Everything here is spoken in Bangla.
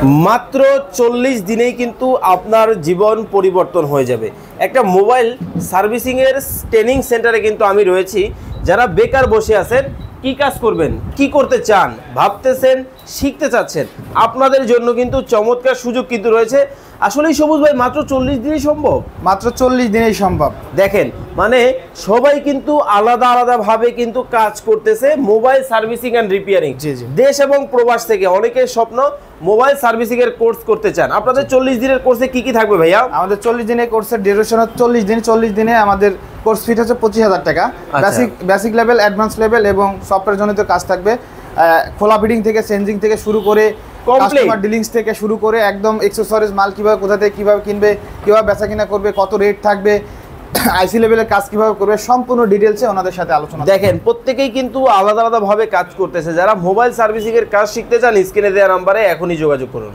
মাত্র 40 দিনেই কিন্তু আপনার জীবন পরিবর্তন হয়ে যাবে। একটা মোবাইল সার্ভিসিংয়ের ট্রেনিং সেন্টারে কিন্তু আমি রয়েছি। যারা বেকার বসে আছেন, কি কাজ করবেন, কি করতে চান, ভাবতেছেন, শিখতে চাচ্ছেন, আপনাদের জন্য কিন্তু চমৎকার সুযোগ কিন্তু রয়েছে। আসলেই সবুজ ভাই, মাত্র 40 দিনেই সম্ভব? মাত্র 40 দিনেই সম্ভব। দেখেন, মানে সবাই কিন্তু আলাদা আলাদাভাবে কিন্তু কাজ করতেছে মোবাইল সার্ভিসিং অ্যান্ড রিপেয়ারিং। জি জি। দেশ এবং প্রবাস থেকে অনেকের স্বপ্ন মোবাইল সার্ভিসিং এর কোর্স করতে চান। আপনাদের 40 দিনের কোর্সে কি কি থাকবে ভাইয়া? আমাদের 40 দিনের কোর্সের ডিউরেশন হচ্ছে 40 দিনে আমাদের কোর্স ফিট হচ্ছে 25,000 টাকা। বেসিক লেভেল, অ্যাডভান্স লেভেল এবং সফটওয়্যার জনিত কাজ থাকবে। খোলা ফিটিং থেকে, চেঞ্জিং থেকে শুরু করে, কাস্টমার ডিলিংস থেকে শুরু করে একদম অ্যাকসেসরিজ মাল কিভাবে, কোথা থেকে কিভাবে কিনবে, কিভাবে বেচা কিনা করবে, কত রেট থাকবে, আইসি লেভেলের কাজ কিভাবে করবে, সম্পূর্ণ ডিটেলসে ওনাদের সাথে আলোচনা। দেখেন, প্রত্যেকেই কিন্তু আলাদা আলাদাভাবে কাজ করতেছে। যারা মোবাইল সার্ভিসিং এর কাজ শিখতে চান, স্ক্রিনে দেওয়া নাম্বারে এখনই যোগাযোগ করুন।